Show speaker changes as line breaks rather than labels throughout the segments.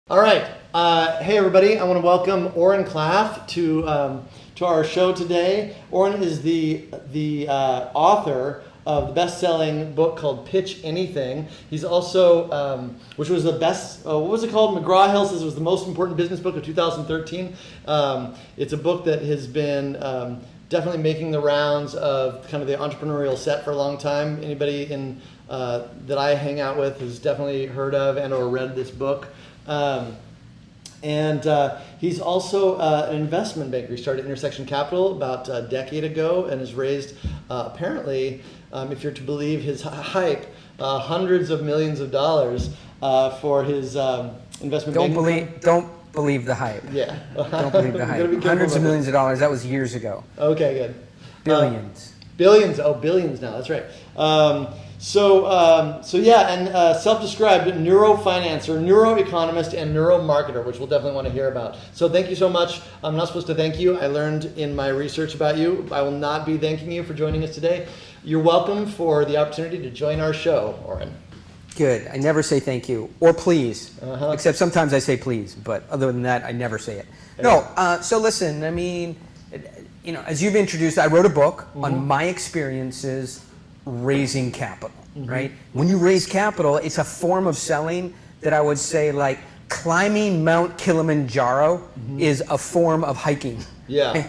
All right. Hey, everybody. I want to welcome Oren Klaff to our show today. Oren is the author of the best-selling book called Pitch Anything. He's also, which was the best, what was it called? McGraw-Hill says it was the most important business book of 2013. It's a book that has been definitely making the rounds of kind of the entrepreneurial set for a long time. Anybody that I hang out with has definitely heard of and or read this book. He's also an investment banker. He started Intersection Capital about a decade ago and has raised, apparently, if you're to believe his hype, hundreds of millions of dollars for his investment banking.
Don't believe the hype.
Yeah.
Don't believe the hype. Hundreds of millions of dollars. That was years ago.
Okay, good.
Billions.
Billions. Oh, billions now. That's right. Self-described neurofinancer, neuroeconomist, and neuromarketer, which we'll definitely want to hear about. So thank you so much. I'm not supposed to thank you. I learned in my research about you. I will not be thanking you for joining us today. You're welcome for the opportunity to join our show, Oren.
Good. I never say thank you or please, except sometimes I say please, but other than that, I never say it. No. So listen, I mean, as you've introduced, I wrote a book on my experiences raising capital, right? When you raise capital, it's a form of selling that I would say like climbing Mount Kilimanjaro is a form of hiking.
Yeah.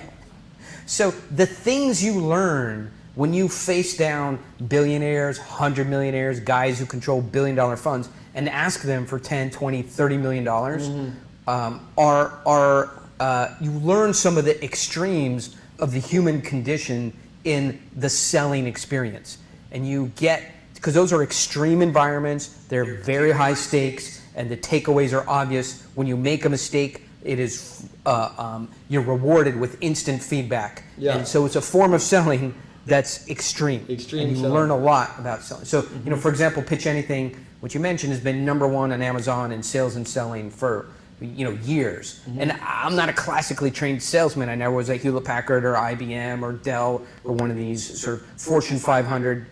So the things you learn when you face down billionaires, 100 millionaires, guys who control billion-dollar funds and ask them for 10, 20, 30 million dollars, you learn some of the extremes of the human condition in the selling experience. And you get, because those are extreme environments, they're very high stakes, and the takeaways are obvious. When you make a mistake, it is you're rewarded with instant feedback.
Yeah.
And so it's a form of selling that's extreme. And you
selling.
learn a lot about selling. So, for example, Pitch Anything, which you mentioned, has been #1 on Amazon in sales and selling for years. And I'm not a classically trained salesman. I never was at Hewlett Packard or IBM or Dell or one of these sort of Fortune 500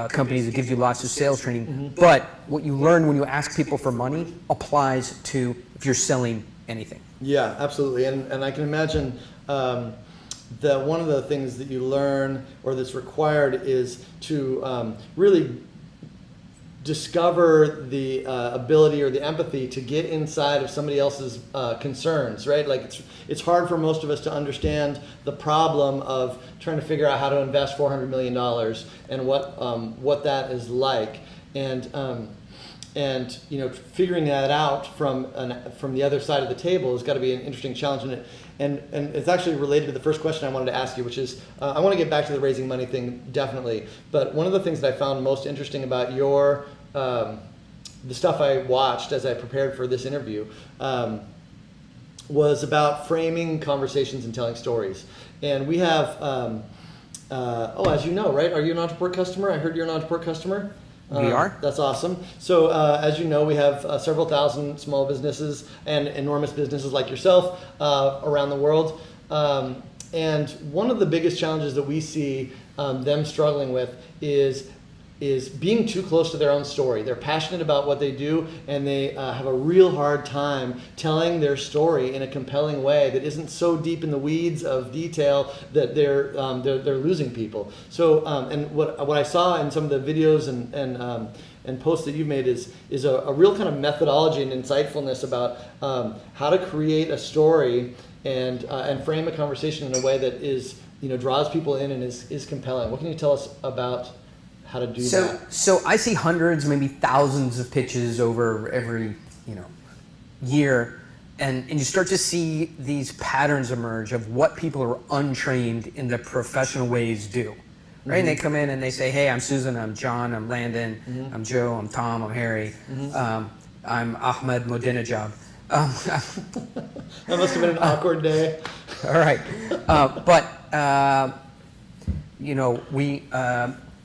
companies that gives you lots of sales training. But what you learn when you ask people for money applies to if you're selling anything.
Yeah, absolutely. And I can imagine that one of the things that you learn or that's required is to really discover the ability or the empathy to get inside of somebody else's concerns, right? Like it's hard for most of us to understand the problem of trying to figure out how to invest $400 million and what that is like, and figuring that out from the other side of the table has got to be an interesting challenge. And it's actually related to the first question I wanted to ask you, which is, I want to get back to the raising money thing, definitely. But one of the things that I found most interesting about the stuff I watched as I prepared for this interview was about framing conversations and telling stories. And we have, as you know, right? Are you an Ontraport customer? I heard you're an Ontraport customer.
We are.
That's awesome. So as you know, we have several thousand small businesses and enormous businesses like yourself around the world. And one of the biggest challenges that we see them struggling with is being too close to their own story. They're passionate about what they do, and they have a real hard time telling their story in a compelling way that isn't so deep in the weeds of detail that they're losing people. So, and what I saw in some of the videos and posts that you've made is a real kind of methodology and insightfulness about how to create a story and frame a conversation in a way that is draws people in and is compelling. What can you tell us about how to do that?
So I see hundreds, maybe thousands of pitches over every year, and you start to see these patterns emerge of what people who are untrained in the professional ways do. Right? And they come in and they say, hey, I'm Susan, I'm John, I'm Landon, I'm Joe, I'm Tom, I'm Harry, I'm Ahmed Modinajab.
That must have been an awkward day.
All right.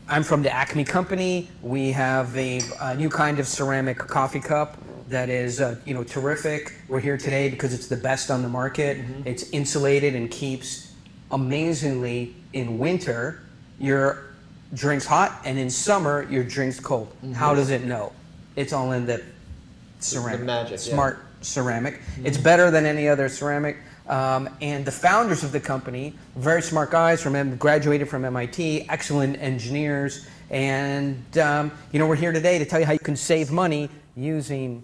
I'm from the Acme company. We have a new kind of ceramic coffee cup that is terrific. We're here today because it's the best on the market. It's insulated and keeps amazingly in winter your drinks hot, and in summer your drinks cold. How does it know? It's all in the ceramic.
The magic,
Smart ceramic. It's better than any other ceramic. And the founders of the company, very smart guys graduated from MIT, excellent engineers. And we're here today to tell you how you can save money using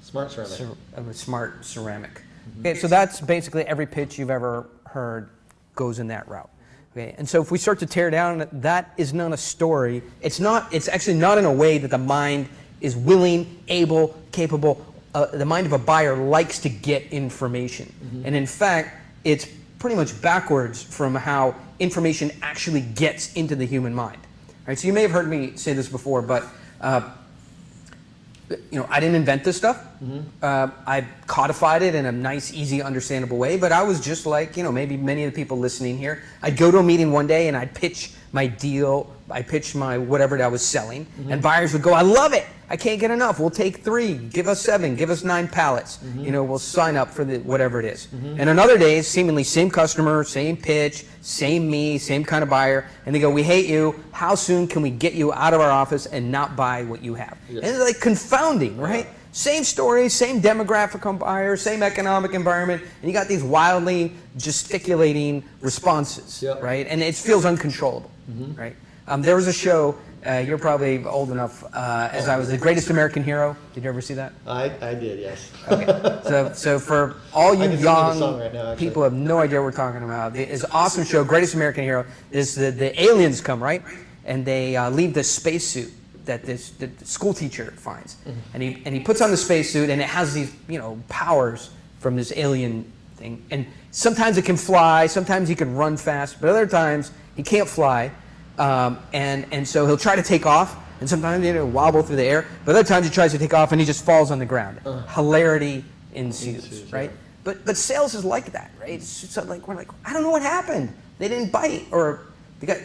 Smart ceramic.
Smart ceramic. Okay, so that's basically every pitch you've ever heard goes in that route. Okay, and so if we start to tear down, that is not a story. It's actually not in a way that the mind is willing, able, capable. The mind of a buyer likes to get information. And in fact, it's pretty much backwards from how information actually gets into the human mind. Right? So you may have heard me say this before, but I didn't invent this stuff. I codified it in a nice, easy, understandable way, but I was just like, maybe many of the people listening here. I'd go to a meeting one day and I'd pitch my deal, I pitched my whatever that I was selling, and buyers would go, I love it, I can't get enough, we'll take 3, give us 7, give us 9 pallets, we'll sign up for whatever it is. And on other days, seemingly same customer, same pitch, same me, same kind of buyer, and they go, we hate you, how soon can we get you out of our office and not buy what you have? And it's like confounding, right? Same story, same demographic on buyers, same economic environment, and you got these wildly gesticulating responses, right? And it feels uncontrollable, right? There was a show, you're probably old enough, as I was The Greatest American Hero. Did you ever see that?
I did, yes.
Okay. So for all you young
right
people who have no idea what we're talking about, it's an awesome show, Greatest American Hero, is the aliens come, right? And they leave the spacesuit that the school teacher finds. And he puts on the spacesuit, and it has these, powers from this alien thing. And sometimes it can fly, sometimes he can run fast, but other times he can't fly. And so he'll try to take off, and sometimes he'll wobble through the air, but other times he tries to take off and he just falls on the ground. Hilarity ensues, right? But sales is like that, right? It's just like, we're like, I don't know what happened. They didn't bite, or they got,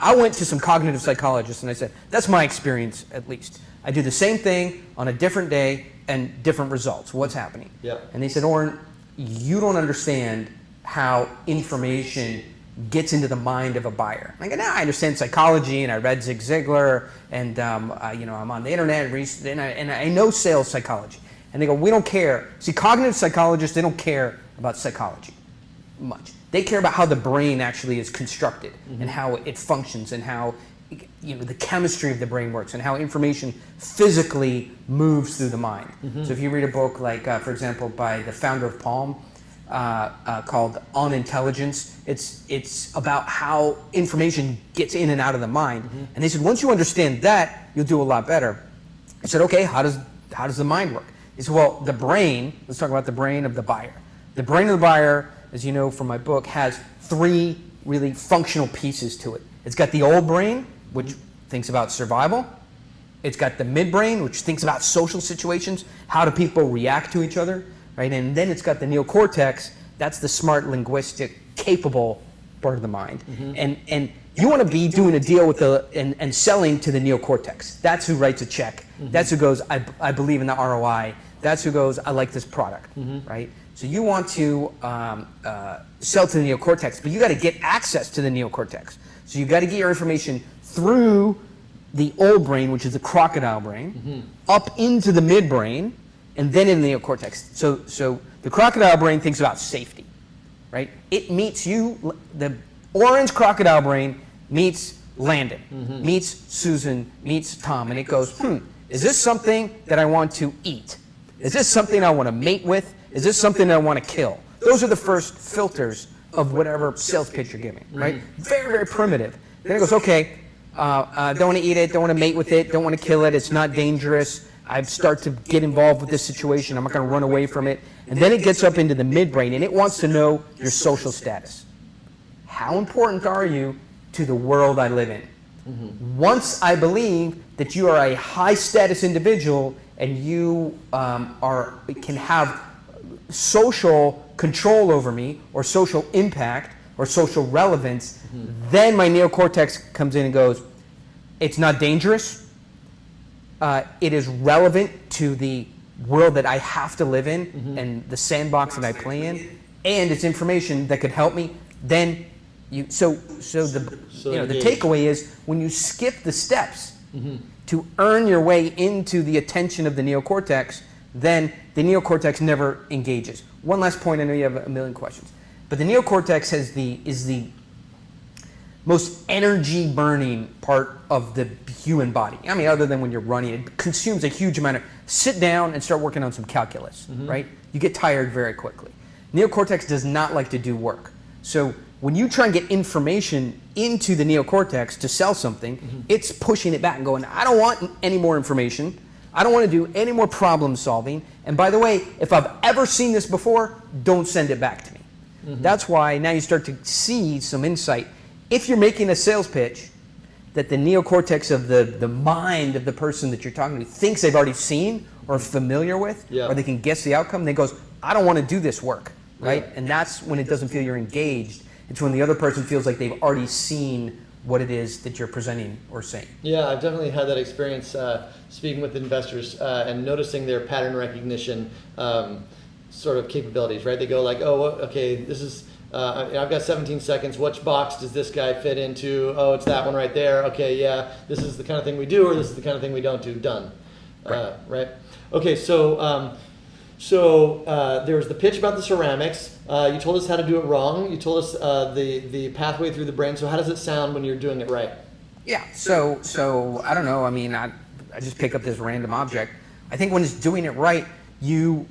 I went to some cognitive psychologists and I said, that's my experience at least. I do the same thing on a different day and different results. What's happening? And they said, Oren, you don't understand how information gets into the mind of a buyer. I go, no, I understand psychology, and I read Zig Ziglar, and I'm on the internet, and I know sales psychology. And they go, we don't care. See, cognitive psychologists, they don't care about psychology much. They care about how the brain actually is constructed, and how it functions, and how the chemistry of the brain works, and how information physically moves through the mind. So if you read a book like, for example, by the founder of Palm, called On Intelligence. It's about how information gets in and out of the mind. And they said, once you understand that, you'll do a lot better. I said, okay, how does the mind work? He said, well, the brain, let's talk about the brain of the buyer. The brain of the buyer, as you know from my book, has 3 really functional pieces to it. It's got the old brain, which thinks about survival. It's got the midbrain, which thinks about social situations. How do people react to each other? Right? And then it's got the neocortex. That's the smart, linguistic, capable part of the mind. And you want to be doing a deal with and selling to the neocortex. That's who writes a check. That's who goes, I believe in the ROI. That's who goes, I like this product. Right? So you want to sell to the neocortex, but you got to get access to the neocortex. So you got to get your information through the old brain, which is the crocodile brain, up into the midbrain, and then in the neocortex. So the crocodile brain thinks about safety, right? It meets you, the orange crocodile brain meets Landon, meets Susan, meets Tom, and it goes, is this something that I want to eat? Is this something I want to mate with? Is this something that I want to kill? Those are the first filters of whatever sales pitch you're giving, right? Very, very primitive. Then it goes, okay, don't want to eat it, don't want to mate with it, don't want to kill it, it's not dangerous. I start to get involved with this situation. I'm not going to run away from it. And then it gets up into the midbrain, and it wants to know your social status. How important are you to the world I live in? Once I believe that you are a high-status individual and you can have social control over me, or social impact, or social relevance, then my neocortex comes in and goes, it's not dangerous. It is relevant to the world that I have to live in and the sandbox that I play in, and it's information that could help me. Then the takeaway is, when you skip the steps to earn your way into the attention of the neocortex, then the neocortex never engages. One last point, I know you have a million questions, but the neocortex is the most energy burning part of the human body. I mean, other than when you're running, it consumes a huge amount of, sit down and start working on some calculus, right? You get tired very quickly. Neocortex does not like to do work. So when you try and get information into the neocortex to sell something, it's pushing it back and going, I don't want any more information. I don't want to do any more problem solving. And by the way, if I've ever seen this before, don't send it back to me. That's why now you start to see some insight. If you're making a sales pitch that the neocortex of the mind of the person that you're talking to thinks they've already seen or familiar with, or they can guess the outcome, then goes, I don't want to do this work, right? And that's when it doesn't feel you're engaged. It's when the other person feels like they've already seen what it is that you're presenting or saying.
Yeah, I've definitely had that experience speaking with investors and noticing their pattern recognition sort of capabilities, right? They go like, oh, okay, this is, I've got 17 seconds. Which box does this guy fit into? Oh, it's that one right there. Okay, yeah, this is the kind of thing we do, or this is the kind of thing we don't do. Done. Right? Okay, so there was the pitch about the ceramics. You told us how to do it wrong. You told us the pathway through the brain. So how does it sound when you're doing it right?
Yeah, so I don't know. I mean, I just pick up this random object. I think when it's doing it right, you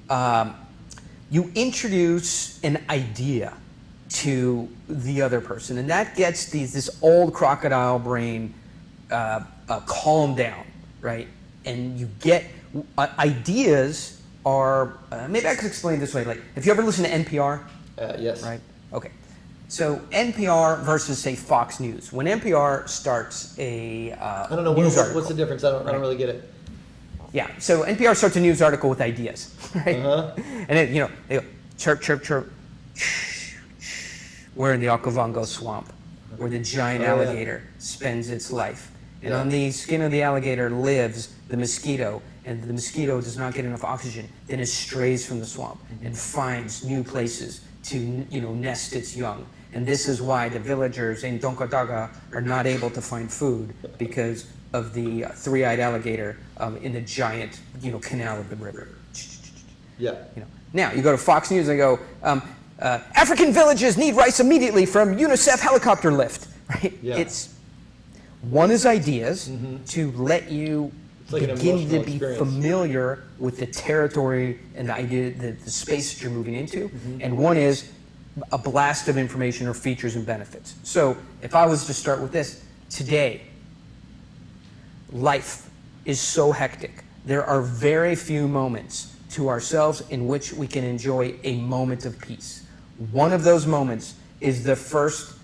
introduce an idea to the other person, and that gets this old crocodile brain calmed down, right? And you get ideas are maybe I could explain it this way. Like, have you ever listened to NPR?
Yes.
Right. Okay. So NPR versus say Fox News. When NPR starts a
I don't know
news
what's the difference. I don't really get it.
Yeah. So NPR starts a news article with ideas, right? And then they go chirp chirp chirp. We're in the Okavango swamp, where the giant alligator spends its life. And on the skin of the alligator lives the mosquito, and the mosquito does not get enough oxygen, then it strays from the swamp and finds new places to nest its young. And this is why the villagers in Donkadaga are not able to find food, because of the three-eyed alligator in the giant canal of the river.
Yeah.
Now you go to Fox News and go, African villages need rice immediately from UNICEF helicopter lift. Right?
Yeah.
One is ideas to let you
like
begin to be familiar with the territory and the idea, the space that you're moving into, and one is a blast of information or features and benefits. So if I was to start with this, today, life is so hectic. There are very few moments to ourselves in which we can enjoy a moment of peace. One of those moments is the first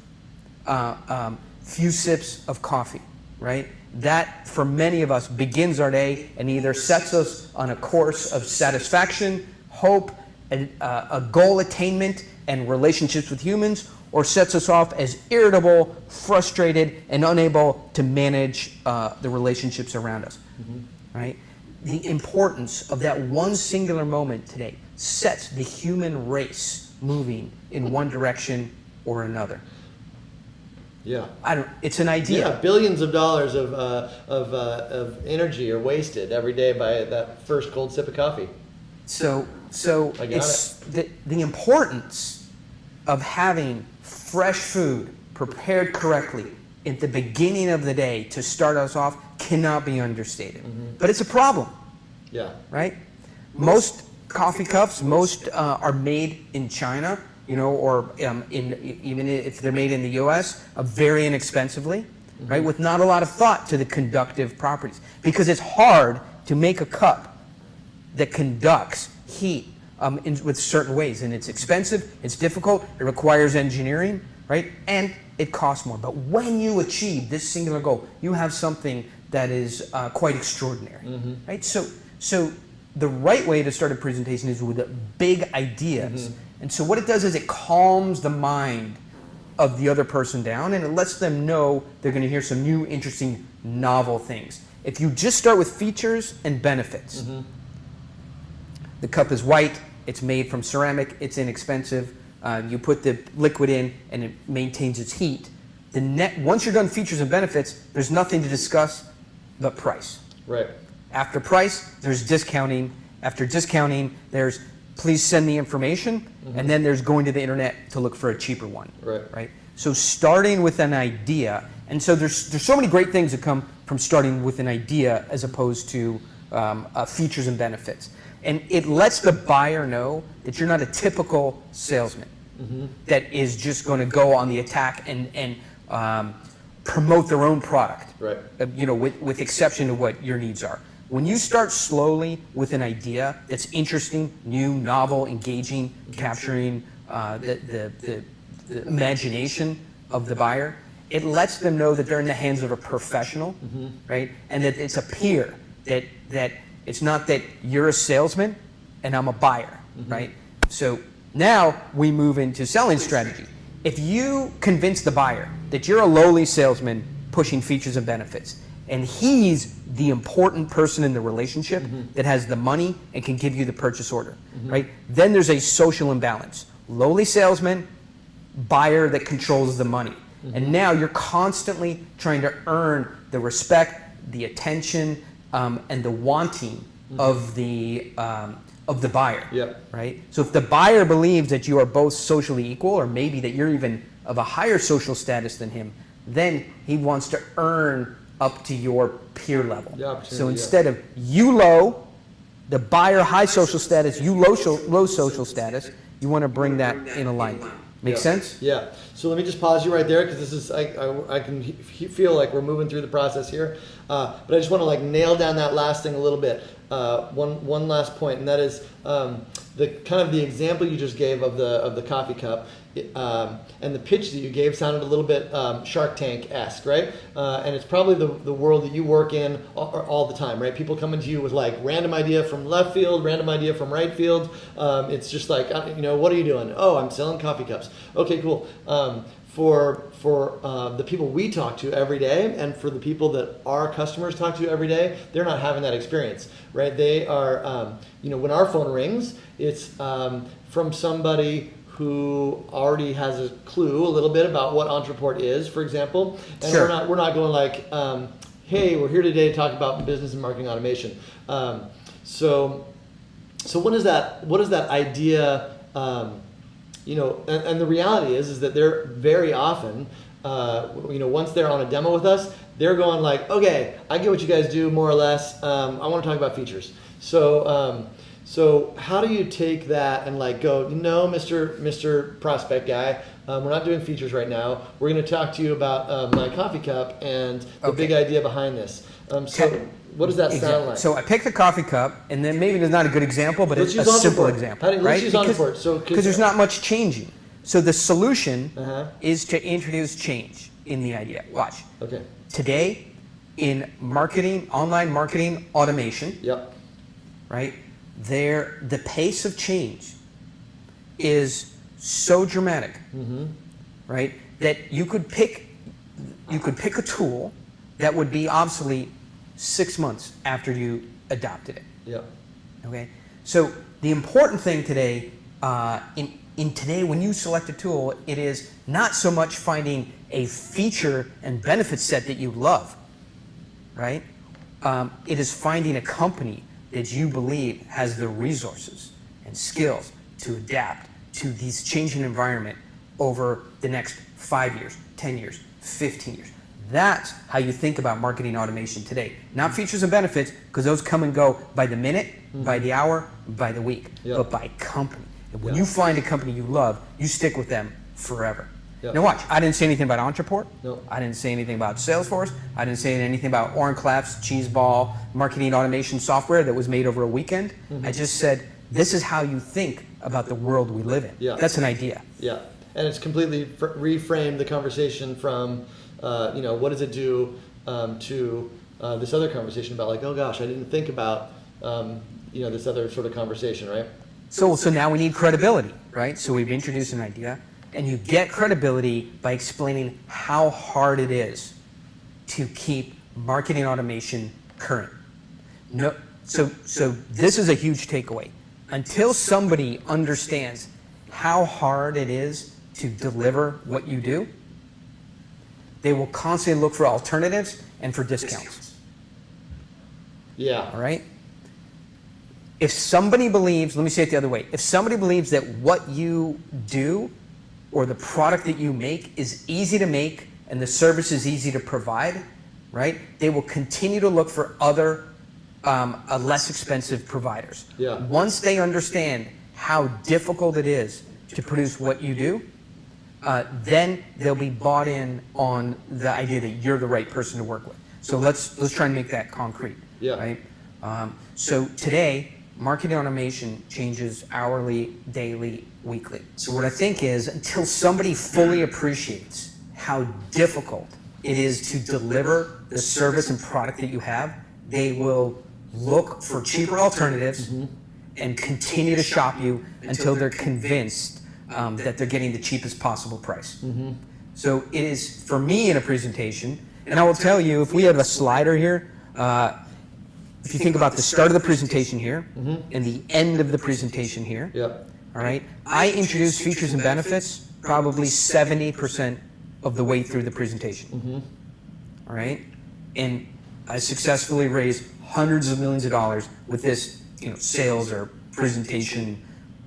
few sips of coffee, right? That, for many of us, begins our day and either sets us on a course of satisfaction, hope, a goal attainment, and relationships with humans, or sets us off as irritable, frustrated, and unable to manage the relationships around us, right? The importance of that one singular moment today sets the human race moving in one direction or another.
Yeah.
It's an idea.
Yeah, billions of dollars of energy are wasted every day by that first cold sip of coffee.
So it's the importance of having fresh food prepared correctly at the beginning of the day to start us off cannot be understated. But it's a problem.
Yeah.
Right? Most coffee cups, are made in China, or even if they're made in the U.S., very inexpensively, right? With not a lot of thought to the conductive properties, because it's hard to make a cup that conducts heat with certain ways, and it's expensive, it's difficult, it requires engineering, right? And it costs more. But when you achieve this singular goal, you have something that is quite extraordinary, right? So the right way to start a presentation is with big ideas. And so what it does is it calms the mind of the other person down, and it lets them know they're going to hear some new, interesting, novel things. If you just start with features and benefits, the cup is white, it's made from ceramic, it's inexpensive, you put the liquid in and it maintains its heat. Once you're done features and benefits, there's nothing to discuss but price.
Right.
After price, there's discounting. After discounting, there's please send the information, and then there's going to the internet to look for a cheaper one. Right. So starting with an idea, and so there's so many great things that come from starting with an idea as opposed to features and benefits. And it lets the buyer know that you're not a typical salesman that is just going to go on the attack and promote their own product.
Right.
With exception to what your needs are. When you start slowly with an idea that's interesting, new, novel, engaging, capturing the imagination of the buyer, it lets them know that they're in the hands of a professional, right? And that it's a peer, that it's not that you're a salesman and I'm a buyer, right? So now we move into selling strategy. If you convince the buyer that you're a lowly salesman pushing features and benefits, and he's the important person in the relationship that has the money and can give you the purchase order, right? Then there's a social imbalance. Lowly salesman, buyer that controls the money. And now you're constantly trying to earn the respect, the attention, and the wanting of the buyer, right? So if the buyer believes that you are both socially equal, or maybe that you're even of a higher social status than him, then he wants to earn up to your peer level. So instead of you low, the buyer high social status, you low social status, you want to bring that in alignment. Make sense?
Yeah. So let me just pause you right there, because this is I can feel like we're moving through the process here, but I just want to nail down that last thing a little bit. One last point, and that is the kind of the example you just gave of the coffee cup. And the pitch that you gave sounded a little bit Shark Tank-esque, right? And it's probably the world that you work in all the time, right? People coming to you with random idea from left field, random idea from right field. It's just what are you doing? Oh, I'm selling coffee cups. Okay, cool. For the people we talk to every day, and for the people that our customers talk to every day, they're not having that experience, right? They are, when our phone rings, it's from somebody who already has a clue a little bit about what Ontraport is, for example, and we're not going hey, we're here today to talk about business and marketing automation. So what is that idea? And the reality is that they're very often, once they're on a demo with us, they're going okay, I get what you guys do more or less. I want to talk about features. So how do you take that and go, Mr. Prospect guy, we're not doing features right now. We're going to talk to you about my coffee cup and the big idea behind this. What does that sound like?
So I picked the coffee cup, and then maybe it's not a good example, but it's a simple example, right?
Let's use Ontraport.
Because there's not much changing. So the solution is to introduce change in the idea. Watch.
Okay.
Today, in marketing, online marketing automation, right? The pace of change is so dramatic, right? That you could pick a tool that would be obsolete 6 months after you adopted it. Okay. So the important thing today, in today, when you select a tool, it is not so much finding a feature and benefit set that you love, right? It is finding a company that you believe has the resources and skills to adapt to this changing environment over the next 5 years, 10 years, 15 years. That's how you think about marketing automation today. Not features and benefits, because those come and go by the minute, by the hour, by the week, but by company. And when you find a company you love, you stick with them forever. Now watch, I didn't say anything about Ontraport. I didn't say anything about Salesforce. I didn't say anything about Oren Klaff's cheeseball marketing automation software that was made over a weekend. I just said, this is how you think about the world we live in. That's an idea.
And it's completely reframed the conversation from, what does it do to this other conversation about oh gosh, I didn't think about, this other sort of conversation, right?
So now we need credibility, right? So we've introduced an idea. And you get credibility by explaining how hard it is to keep marketing automation current. So this is a huge takeaway. Until somebody understands how hard it is to deliver what you do, they will constantly look for alternatives and for discounts.
Yeah.
All right? If somebody believes, let me say it the other way, if somebody believes that what you do or the product that you make is easy to make and the service is easy to provide, right, they will continue to look for other less expensive providers.
Yeah.
Once they understand how difficult it is to produce what you do, then they'll be bought in on the idea that you're the right person to work with. So let's try and make that concrete.
Yeah.
Right? So today, marketing automation changes hourly, daily, weekly. So what I think is, until somebody fully appreciates how difficult it is to deliver the service and product that you have, they will look for cheaper alternatives and continue to shop you until they're convinced that they're getting the cheapest possible price. So it is, for me in a presentation, and I will tell you, if we have a slider here, if you think about the start of the presentation here and the end of the presentation here, all right, I introduce features and benefits probably 70% of the way through the presentation. All right, and I successfully raised hundreds of millions of dollars with this, sales or presentation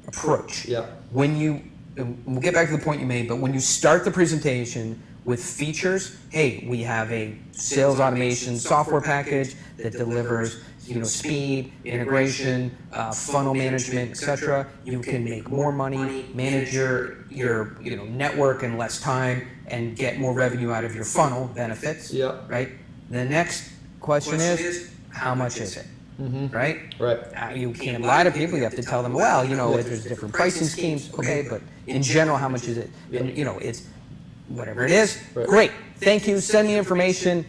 approach.
Yeah.
When you, and we'll get back to the point you made, but when you start the presentation with features, hey, we have a sales automation software package that delivers, speed, integration, funnel management, etc. You can make more money, manage your network in less time, and get more revenue out of your funnel benefits.
Yeah.
Right. The next question is, how much is it? Right?
Right.
You can't lie to people. You have to tell them, well, there's different pricing schemes. Okay, but in general, how much is it? And it's whatever it is.
Right.
Great. Thank you. Send me information.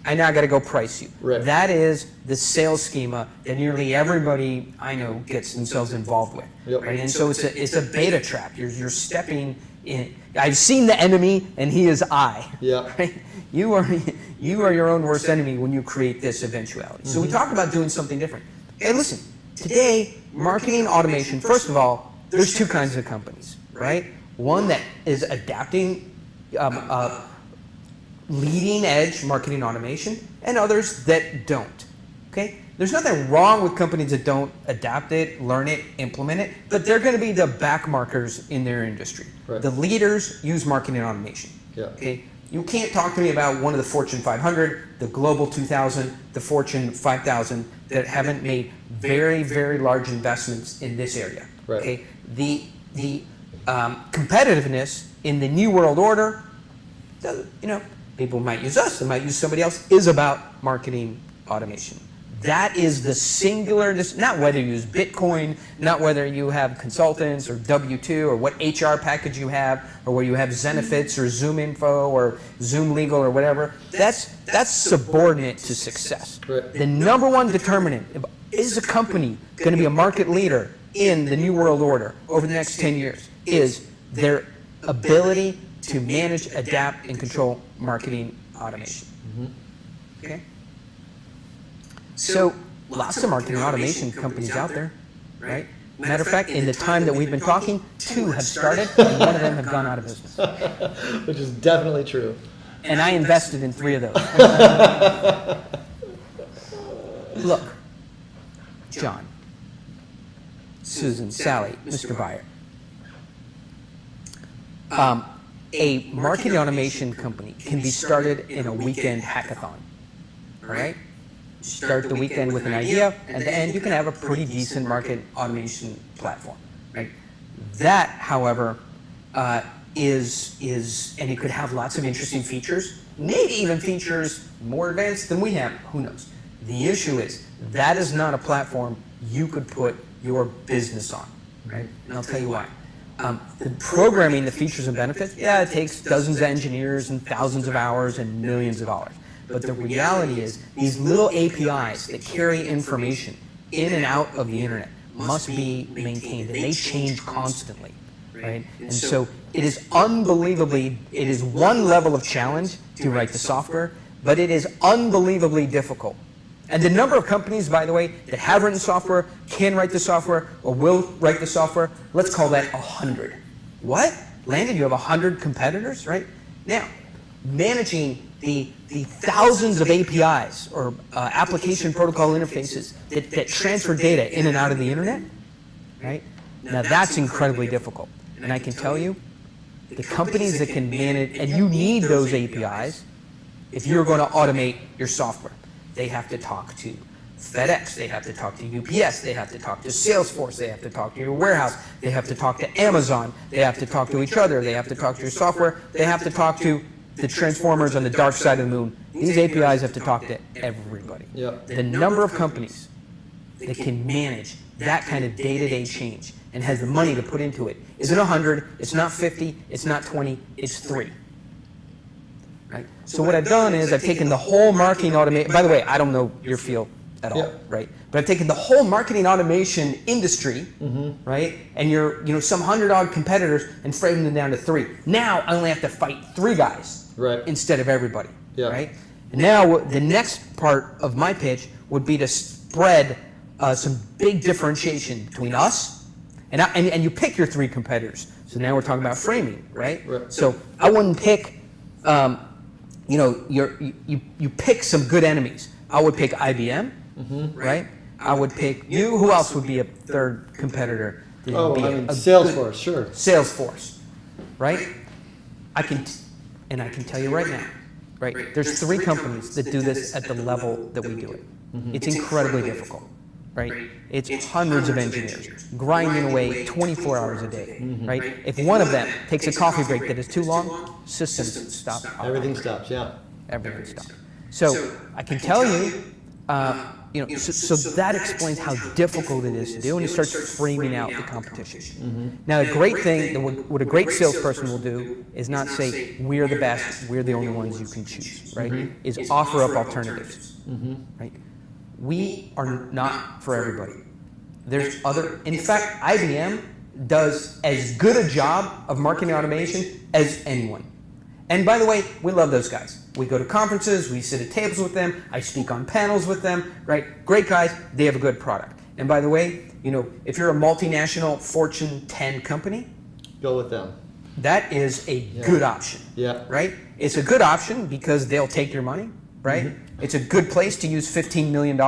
I now got to go price you.
Right.
That is the sales schema that nearly everybody I know gets themselves involved with.
Yep.
Right? And so it's a beta trap. You're stepping in. I've seen the enemy, and he is I.
Yeah.
Right? You are your own worst enemy when you create this eventuality. So we talked about doing something different. Hey, listen. Today, marketing automation. First of all, there's two kinds of companies, right? One that is adapting leading edge marketing automation, and others that don't. Okay? There's nothing wrong with companies that don't adapt it, learn it, implement it, but they're going to be the backmarkers in their industry.
Right.
The leaders use marketing automation.
Yeah.
Okay? You can't talk to me about one of the Fortune 500, the Global 2000, the Fortune 5000 that haven't made very, very large investments in this area.
Right.
Okay? The competitiveness in the New World Order, people might use us, they might use somebody else, is about marketing automation. That is the singular, not whether you use Bitcoin, not whether you have consultants or W-2 or what HR package you have, or where you have Zenefits or Zoom Info or Zoom Legal or whatever. That's subordinate to success.
Right.
The number one determinant, is a company going to be a market leader in the New World Order over the next 10 years, is their ability to manage, adapt, and control marketing automation. Okay? So lots of marketing automation companies out there, right? Matter of fact, in the time that we've been talking, 2 have started, and 1 of them have gone out of business.
Which is definitely true.
And I invested in 3 of those. Look, John, Susan, Sally, Mr. Buyer. A marketing automation company can be started in a weekend hackathon, all right? Start the weekend with an idea, and at the end you can have a pretty decent market automation platform, right? That, however, is and it could have lots of interesting features, maybe even features more advanced than we have, who knows? The issue is that is not a platform you could put your business on, right? And I'll tell you why. The programming the features and benefits, yeah, it takes dozens of engineers and thousands of hours and millions of dollars. But the reality is these little APIs that carry information in and out of the internet must be maintained, and they change constantly, right? And so it is it is one level of challenge to write the software, but it is unbelievably difficult. And the number of companies, by the way, that have written software, can write the software, or will write the software, let's call that 100. What? Landon, you have 100 competitors, right? Now, managing the thousands of APIs or application protocol interfaces that transfer data in and out of the internet, right? Now that's incredibly difficult. And I can tell you, the companies that can manage, and you need those APIs if you're going to automate your software. They have to talk to FedEx, they have to talk to UPS, they have to talk to Salesforce, they have to talk to your warehouse, they have to talk to Amazon, they have to talk to each other, they have to talk to your software, they have to talk to the transformers on the dark side of the moon. These APIs have to talk to everybody.
Yep.
The number of companies that can manage that kind of day-to-day change and has the money to put into it isn't 100, it's not 50, it's not 20, it's 3. Right? So what I've done is I've taken the whole marketing automation, by the way, I don't know your field at all, right? But I've taken the whole marketing automation industry, right? And your some 100-odd competitors and framed them down to 3. Now I only have to fight 3 guys instead of everybody, right? And now the next part of my pitch would be to spread some big differentiation between us and you pick your 3 competitors. So now we're talking about framing, right? So I wouldn't pick, you pick some good enemies. I would pick IBM, right? I would pick you. Who else would be a third competitor?
Salesforce, sure.
Salesforce, right? I can tell you right now, right? There's 3 companies that do this at the level that we do it. It's incredibly difficult, right? It's hundreds of engineers grinding away 24 hours a day, right? If one of them takes a coffee break that is too long, systems stop.
Everything stops,
Everything stops. So I can tell you, so that explains how difficult it is to do, and it starts framing out the competition. Now, the great thing, what a great salesperson will do is not say, we're the best, we're the only ones you can choose, right? Is offer up alternatives, right? We are not for everybody. There's other, in fact, IBM does as good a job of marketing automation as anyone. And by the way, we love those guys. We go to conferences, we sit at tables with them, I speak on panels with them, right? Great guys, they have a good product. And by the way, if you're a multinational Fortune 10 company,
go with them.
That is a good option, right? It's a good option because they'll take your money, right? It's a good place to use $15 million,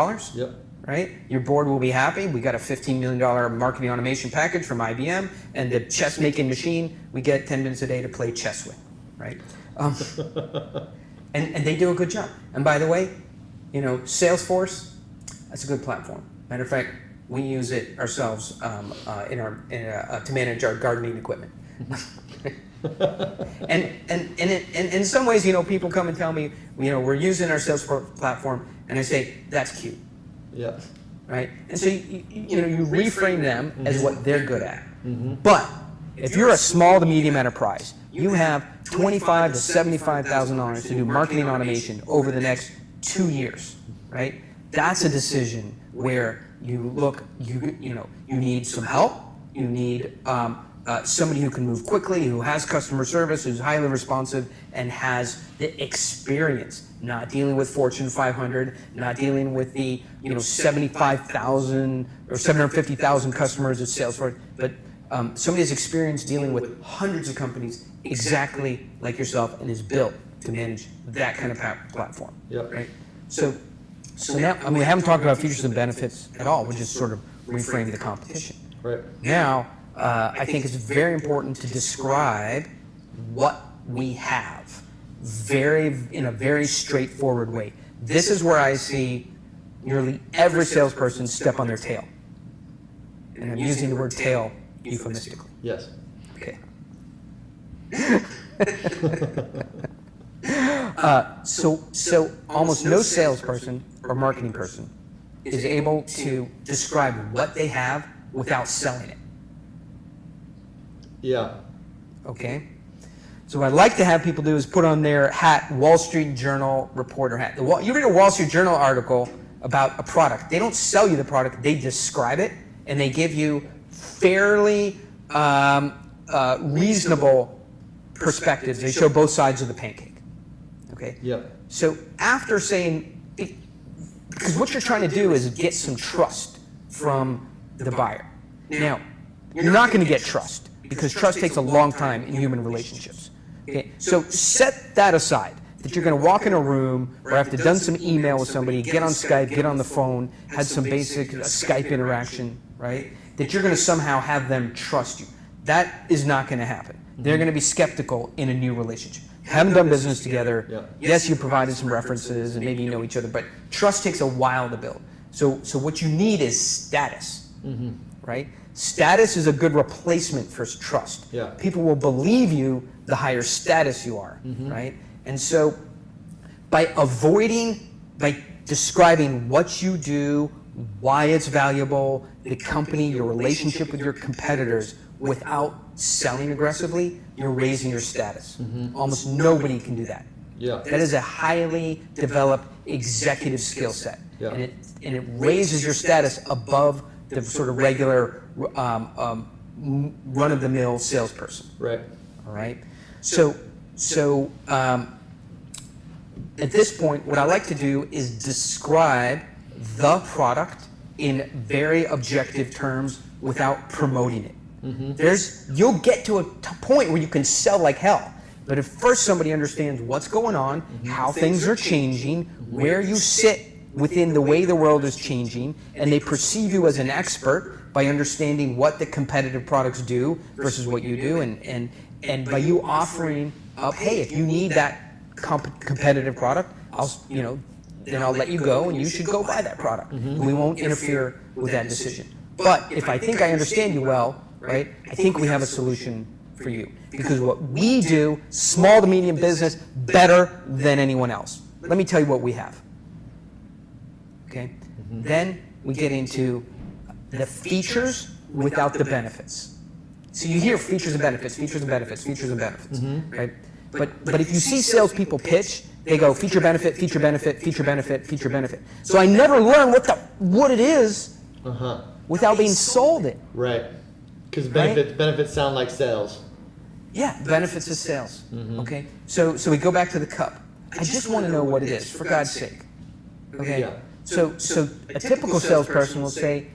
right? Your board will be happy. We got a $15 million marketing automation package from IBM, and the chess making machine we get 10 minutes a day to play chess with, right? And they do a good job. And by the way, Salesforce, that's a good platform. Matter of fact, we use it ourselves to manage our gardening equipment. and in some ways, people come and tell me, we're using our Salesforce platform, and I say, that's cute. Right? And so you reframe them as what they're good at. But if you're a small to medium enterprise, you have $25,000 to $75,000 to do marketing automation over the next 2 years, right? That's a decision where you need some help. You need somebody who can move quickly, who has customer service, who's highly responsive, and has the experience, not dealing with Fortune 500, not dealing with the 75,000 or 750,000 customers at Salesforce, but somebody has experience dealing with hundreds of companies exactly like yourself and is built to manage that kind of platform. Right? So now, we haven't talked about features and benefits at all. We're just sort of reframing the competition.
Right.
Now, I think it's very important to describe what we have in a very straightforward way. This is where I see nearly every salesperson step on their tail. And I'm using the word tail euphemistically.
Yes.
Okay. So almost no salesperson or marketing person is able to describe what they have without selling it. Okay. So what I'd like to have people do is put on their hat Wall Street Journal reporter hat. You read a Wall Street Journal article about a product. They don't sell you the product. They describe it, and they give you fairly reasonable perspectives. They show both sides of the pancake. Okay? So after saying, because what you're trying to do is get some trust from the buyer. Now, you're not going to get trust because trust takes a long time in human relationships. Okay? So set that aside. that you're going to walk in a room where after done some email with somebody, get on Skype, get on the phone, had some basic Skype interaction, right? That you're going to somehow have them trust you. That is not going to happen. They're going to be skeptical in a new relationship. Haven't done business together.
Yeah.
Yes, you provided some references and maybe you know each other, but trust takes a while to build. So what you need is status, right? Status is a good replacement for trust.
Yeah.
People will believe you the higher status you are, right? And so by describing what you do, why it's valuable, the company, your relationship with your competitors, without selling aggressively, you're raising your status. Almost nobody can do that.
Yeah.
That is a highly developed executive skill set.
Yeah.
And it raises your status above the sort of regular run-of-the-mill salesperson.
Right.
All right. So at this point, what I like to do is describe the product in very objective terms without promoting it. You'll get to a point where you can sell like hell. But if first somebody understands what's going on, how things are changing, where you sit within the way the world is changing, and they perceive you as an expert by understanding what the competitive products do versus what you do, and by you offering up, hey, if you need that competitive product, then I'll let you go, and you should go buy that product. We won't interfere with that decision. But if I think I understand you well, right, I think we have a solution for you. Because what we do, small to medium business, better than anyone else. Let me tell you what we have. Okay? Then we get into the features without the benefits. So you hear features and benefits, features and benefits, features and benefits, right? But if you see salespeople pitch, they go feature benefit, feature benefit, feature benefit, feature benefit. So I never learn what it is without being sold it.
Right. Because benefits sound like sales.
Yeah, benefits is sales. Okay, so we go back to the cup. I just want to know what it is, for God's sake. Okay,
Yeah.
so a typical salesperson will say,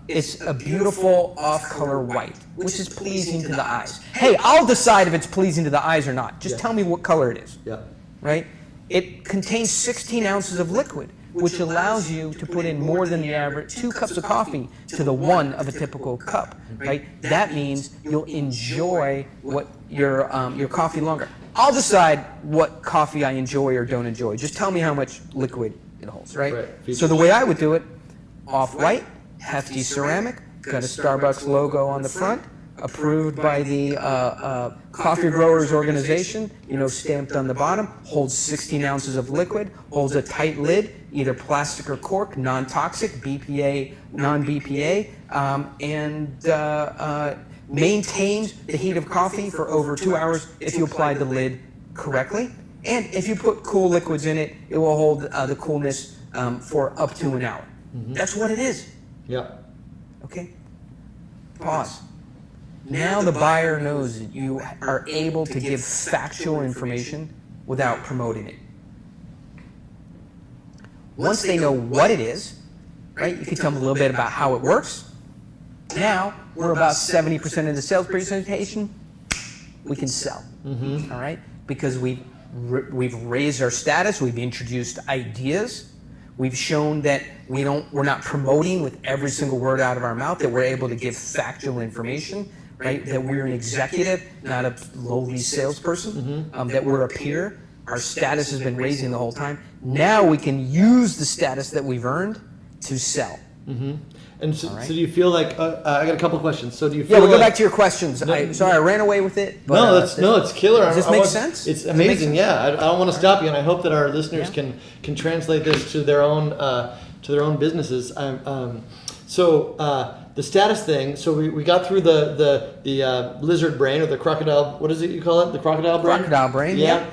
it's a beautiful off-color white, which is pleasing to the eyes. Hey, I'll decide if it's pleasing to the eyes or not. Just tell me what color it is.
Yeah.
Right? It contains 16 ounces of liquid, which allows you to put in more than the average 2 cups of coffee to the 1 of a typical cup, right? That means you'll enjoy what your coffee longer. I'll decide what coffee I enjoy or don't enjoy. Just tell me how much liquid it holds, right? So the way I would do it, off-white, hefty ceramic, got a Starbucks logo on the front, approved by the Coffee Growers Organization, stamped on the bottom, holds 16 ounces of liquid, holds a tight lid, either plastic or cork, non-toxic, BPA, non-BPA, and maintains the heat of coffee for over 2 hours if you apply the lid correctly. And if you put cool liquids in it, it will hold the coolness for up to an hour. That's what it is.
Yeah.
Okay? Pause. Now the buyer knows that you are able to give factual information without promoting it. Once they know what it is, right, you can tell them a little bit about how it works. Now we're about 70% of the sales presentation. We can sell, all right, because we've raised our status. We've introduced ideas. We've shown that we're not promoting with every single word out of our mouth. That we're able to give factual information. Right, that we're an executive, not a lowly salesperson, that we're a peer. Our status has been raising the whole time. Now we can use the status that we've earned to sell.
And so do you feel like, I got a couple questions. So do you feel
we'll go back to your questions. Sorry, I ran away with it. But,
it's killer.
Does this make sense?
It's amazing, yeah. I don't want to stop you, and I hope that our listeners can translate this to their own businesses. The status thing. So we got through the lizard brain, or the crocodile. What is it you call it? The crocodile brain.
Crocodile brain.
Yeah.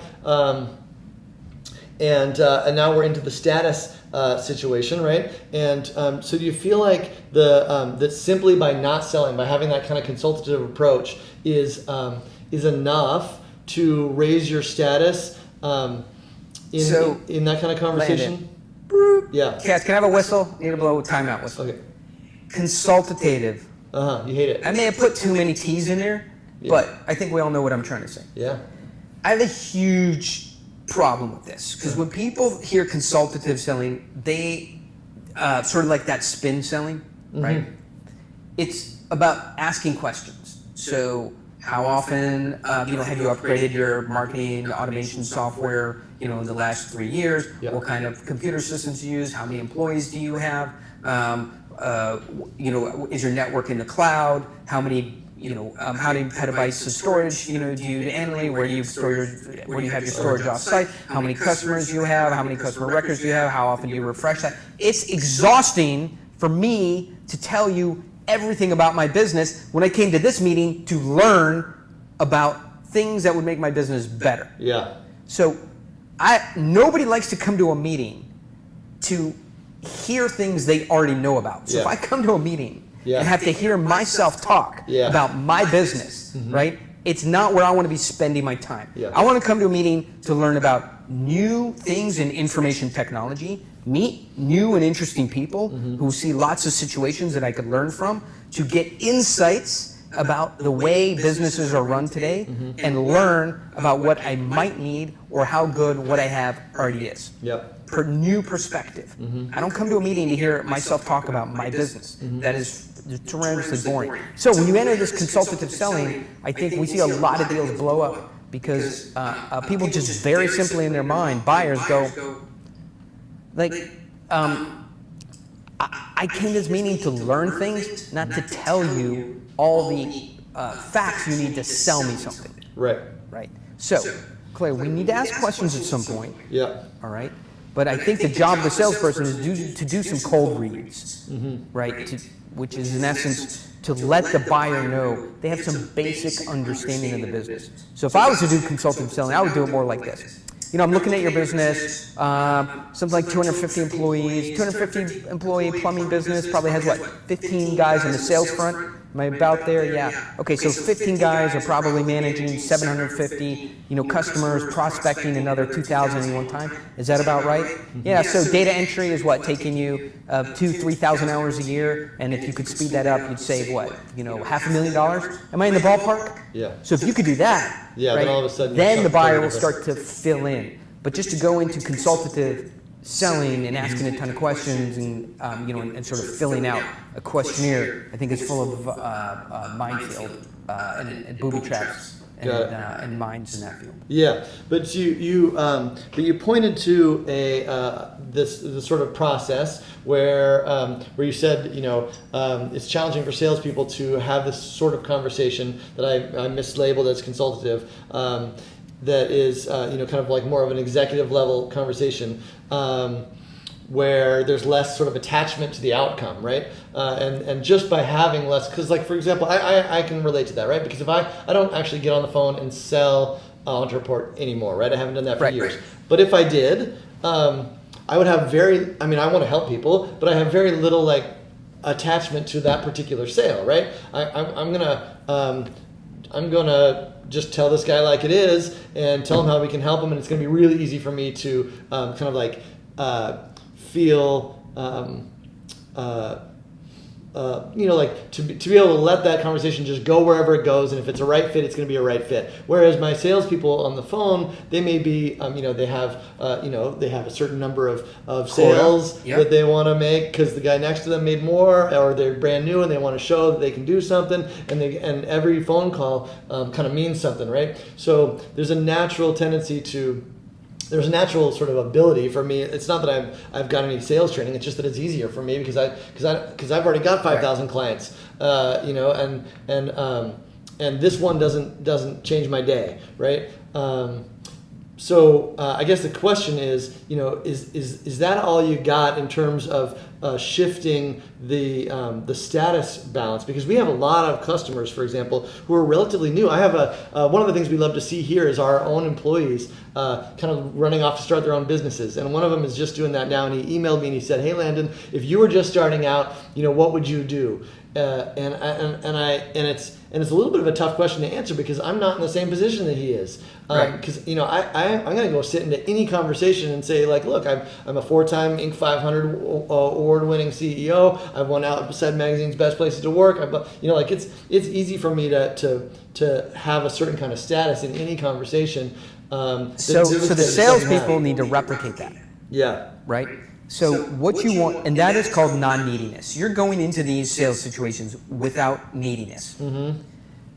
And now we're into the status situation, right? And so do you feel like that simply by not selling, by having that kind of consultative approach, is enough to raise your status in that kind of conversation? Yeah.
Cass, can I have a whistle? Need to blow a timeout whistle.
Okay.
Consultative.
You hate it.
I may have put too many T's in there, but I think we all know what I'm trying to say.
Yeah.
I have a huge problem with this, because when people hear consultative selling, they sort of like that spin selling, right? It's about asking questions. So how often, have you upgraded your marketing automation software, in the last 3 years?
Yep.
What kind of computer systems do you use? How many employees do you have? Is your network in the cloud? How many petabytes of storage, do you annually? Where do you have your storage off-site? How many customers do you have? How many customer records do you have? How often do you refresh that? It's exhausting for me to tell you everything about my business when I came to this meeting to learn about things that would make my business better.
Yeah.
So nobody likes to come to a meeting to hear things they already know about. So if I come to a meeting and have to hear myself talk about my business, right? It's not where I want to be spending my time.
Yeah.
I want to come to a meeting to learn about new things in information technology, meet new and interesting people who see lots of situations that I could learn from, to get insights about the way businesses are run today, and learn about what I might need or how good what I have already is.
Yep.
New perspective. I don't come to a meeting to hear myself talk about my business. That is tremendously boring. So when you enter this consultative selling, I think we see a lot of deals blow up because people just very simply in their mind, buyers go, I came to this meeting to learn things, not to tell you all the facts you need to sell me something.
Right.
Right. So, Claire, we need to ask questions at some point.
Yeah.
All right. But I think the job of the salesperson is to do some cold reads, right? Which is in essence to let the buyer know they have some basic understanding of the business. So if I was to do consultative selling, I would do it more like this. I'm looking at your business, something like 250 employees, 250 employee plumbing business, probably has 15 guys on the sales front. Am I about there? Yeah. Okay, so 15 guys are probably managing 750, customers, prospecting another 2,000 at one time. Is that about right? Yeah, so data entry is taking you 3,000 hours a year, and if you could speed that up, you'd save $500,000? Am I in the ballpark?
Yeah.
So if you could do that,
right, then all of a sudden
then the buyer will start to fill in. But just to go into consultative selling and asking a ton of questions and and sort of filling out a questionnaire, I think is full of minefield and booby traps and mines in that field.
Yeah, but you pointed to this sort of process where you said it's challenging for salespeople to have this sort of conversation that I mislabeled as consultative. That is, kind of like more of an executive level conversation, where there's less sort of attachment to the outcome, right? And just by having less, because for example, I can relate to that, right? Because if I don't actually get on the phone and sell Ontraport anymore, right? I haven't done that for years. But if I did, I would have I want to help people, but I have very little attachment to that particular sale, right? I'm gonna just tell this guy like it is and tell him how we can help him, and it's going to be really easy for me to feel to be able to let that conversation just go wherever it goes, and if it's a right fit, it's going to be a right fit. Whereas my salespeople on the phone, they may be, they have a certain number of sales that they want to make because the guy next to them made more, or they're brand new and they want to show that they can do something, and every phone call kind of means something, right? So there's a natural tendency there's a natural sort of ability for me. It's not that I've got any sales training. It's just that it's easier for me because I've already got 5,000 clients, and this one doesn't change my day, right? So I guess the question is, is that all you got in terms of shifting the status balance? Because we have a lot of customers, for example, who are relatively new. I have one of the things we love to see here is our own employees kind of running off to start their own businesses. And one of them is just doing that now. And he emailed me and he said, "Hey, Landon, if you were just starting out, what would you do?" And it's a little bit of a tough question to answer because I'm not in the same position that he is. Because I'm going to go sit into any conversation and say look, I'm a 4-time Inc. 500 award-winning CEO. I've won Outside Magazine's Best Places to Work. It's easy for me to have a certain kind of status in any conversation.
So the salespeople need to replicate that.
Yeah.
Right? So what you want, and that is called non-neediness. You're going into these sales situations without neediness.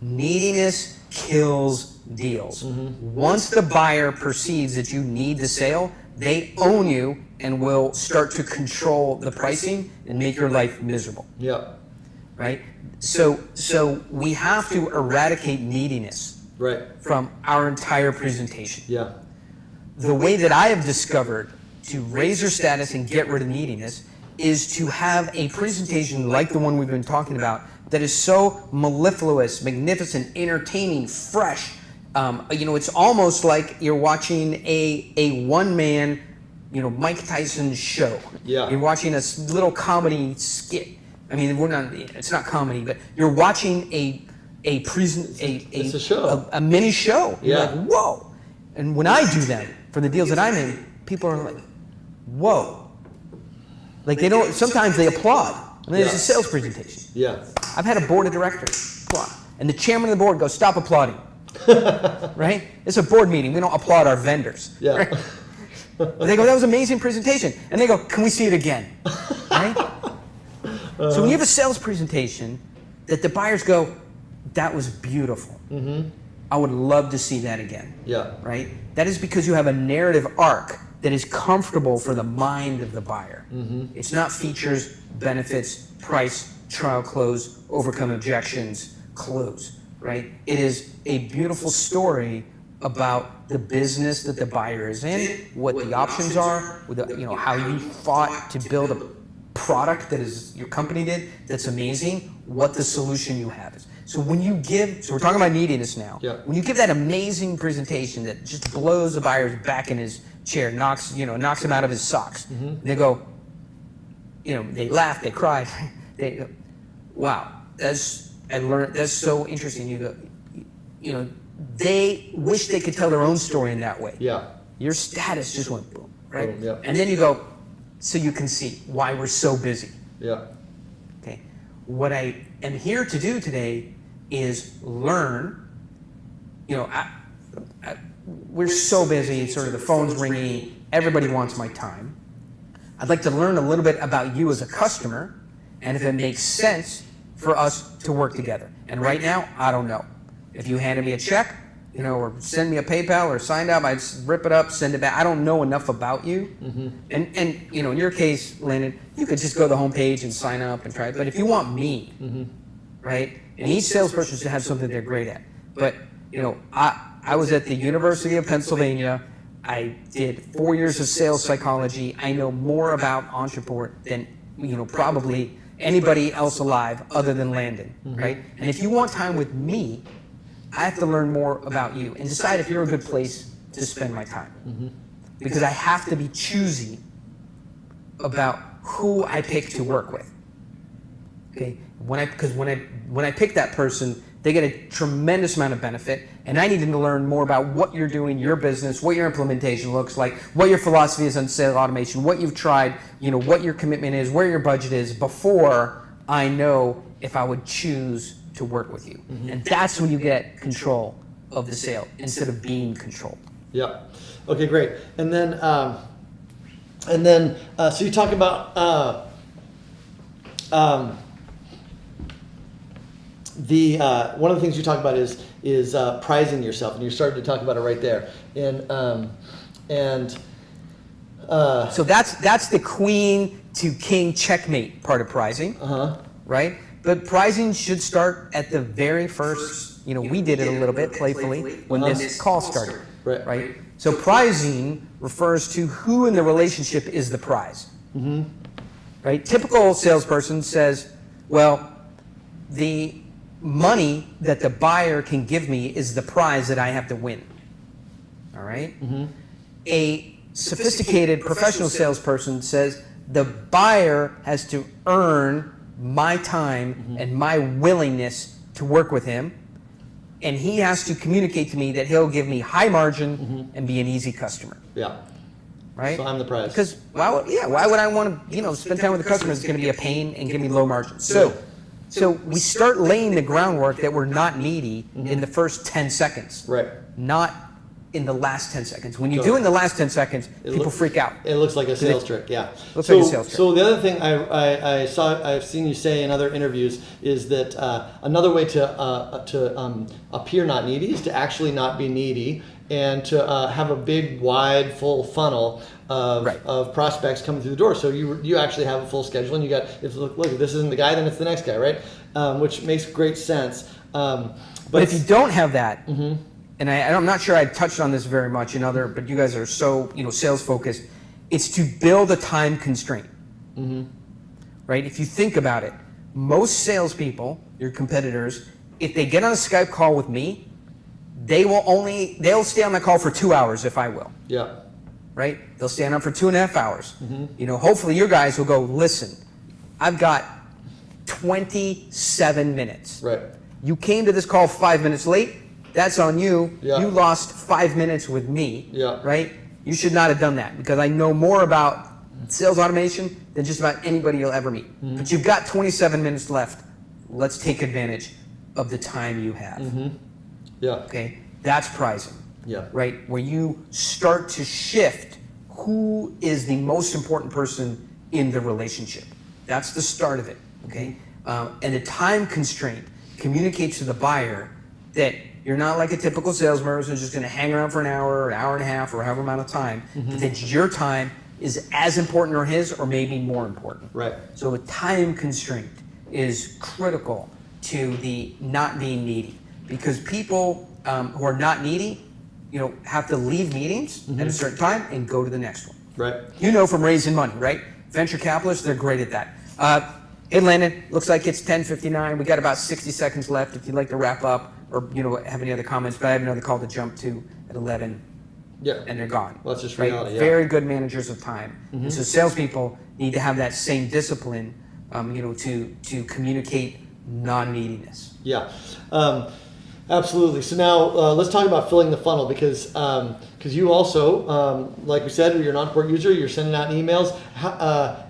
Neediness kills deals. Once the buyer perceives that you need the sale, they own you and will start to control the pricing and make your life miserable.
Yeah.
Right? So we have to eradicate neediness from our entire presentation.
Yeah.
The way that I have discovered to raise your status and get rid of neediness is to have a presentation like the one we've been talking about that is so mellifluous, magnificent, entertaining, fresh. It's almost like you're watching a one-man, Mike Tyson show.
Yeah.
You're watching a little comedy skit. I mean, it's not comedy, but you're watching
It's a show.
A mini show. You're
Yeah.
like, whoa. And when I do that for the deals that I'm in, people are like, whoa. Like sometimes they applaud. And then there's a sales presentation.
Yeah.
I've had a board of directors applaud. And the chairman of the board goes, stop applauding. Right? It's a board meeting. We don't applaud our vendors.
Yeah.
Right? They go, that was an amazing presentation. And they go, can we see it again? Right? So when you have a sales presentation that the buyers go, that was beautiful. I would love to see that again.
Yeah.
Right? That is because you have a narrative arc that is comfortable for the mind of the buyer. It's not features, benefits, price, trial close, overcome objections, close. Right? It is a beautiful story about the business that the buyer is in, what the options are, how you fought to build a product that is your company did that's amazing, what the solution you have is. So when you so we're talking about neediness now.
Yeah.
When you give that amazing presentation that just blows the buyer's back in his chair, knocks him out of his socks. They go, they laugh, they cry, they go, wow, that's so interesting. You go, they wish they could tell their own story in that way.
Yeah.
Your status just went boom, right?
Boom, yeah.
And then you go, so you can see why we're so busy.
Yeah.
Okay. What I am here to do today is learn. We're so busy, sort of the phone's ringing, everybody wants my time. I'd like to learn a little bit about you as a customer and if it makes sense for us to work together. And right now, I don't know. If you handed me a check, or send me a PayPal or signed up, I'd rip it up, send it back. I don't know enough about you. And in your case, Landon, you could just go to the homepage and sign up and try it. But if you want me, right? And each salesperson should have something they're great at. But I was at the University of Pennsylvania. I did 4 years of sales psychology. I know more about Ontraport than probably anybody else alive other than Landon, right? And if you want time with me, I have to learn more about you and decide if you're a good place to spend my time. Because I have to be choosy about who I pick to work with. Okay? Because when I pick that person, they get a tremendous amount of benefit, and I need to learn more about what you're doing, your business, what your implementation looks like, what your philosophy is on sales automation, what you've tried, what your commitment is, where your budget is, before I know if I would choose to work with you. And that's when you get control of the sale instead of being controlled.
Yeah. Okay, great. And then so you talk about one of the things you talk about is prizing yourself, and you started to talk about it right there. So
that's the queen to king checkmate part of prizing, right? But prizing should start at the very first. We did it a little bit playfully when this call started, right? So prizing refers to who in the relationship is the prize, right? Typical salesperson says, well, the money that the buyer can give me is the prize that I have to win. All right? A sophisticated professional salesperson says the buyer has to earn my time and my willingness to work with him, and he has to communicate to me that he'll give me high margin and be an easy customer.
Yeah.
Right?
So I'm the prize.
Because why would I want to spend time with the customer that's going to be a pain and give me low margin? So we start laying the groundwork that we're not needy in the first 10 seconds.
Right.
Not in the last 10 seconds. When you do it in the last 10 seconds, people freak out.
It looks like a sales trick, yeah.
Looks like a sales trick.
So the other thing I've seen you say in other interviews is that another way to appear not needy is to actually not be needy and to have a big, wide, full funnel of prospects coming through the door. So you actually have a full schedule, and you got, look, if this isn't the guy, then it's the next guy, right? Which makes great sense.
But if you don't have that, and I'm not sure I touched on this very much but you guys are so sales focused, it's to build a time constraint, right? If you think about it, most salespeople, your competitors, if they get on a Skype call with me, they'll stay on the call for 2 hours if I will.
Yeah.
Right? They'll stand on for 2.5 hours. Hopefully your guys will go, listen, I've got 27 minutes.
Right.
You came to this call 5 minutes late. That's on you.
Yeah.
You lost 5 minutes with me.
Yeah.
Right? You should not have done that because I know more about sales automation than just about anybody you'll ever meet. But you've got 27 minutes left. Let's take advantage of the time you have.
Yeah.
Okay? That's pricing.
Yeah.
Right? Where you start to shift who is the most important person in the relationship. That's the start of it. Okay? And a time constraint communicates to the buyer that you're not like a typical salesman who's just going to hang around for an hour and a half, or however amount of time. That your time is as important or his, or maybe more important.
Right.
So a time constraint is critical to the not being needy, because people who are not needy, have to leave meetings at a certain time and go to the next one.
Right.
From raising money, right? Venture capitalists, they're great at that. Hey, Landon, looks like it's 10:59. We got about 60 seconds left. If you'd like to wrap up, or have any other comments, but I have another call to jump to at 11.
Yeah.
And they're gone.
Well, that's just
right?
reality. Yeah.
Very good managers of time. And so salespeople need to have that same discipline, to communicate non-neediness.
Yeah. Absolutely. So now let's talk about filling the funnel, because you also, like we said, you're an Ontraport user. You're sending out emails,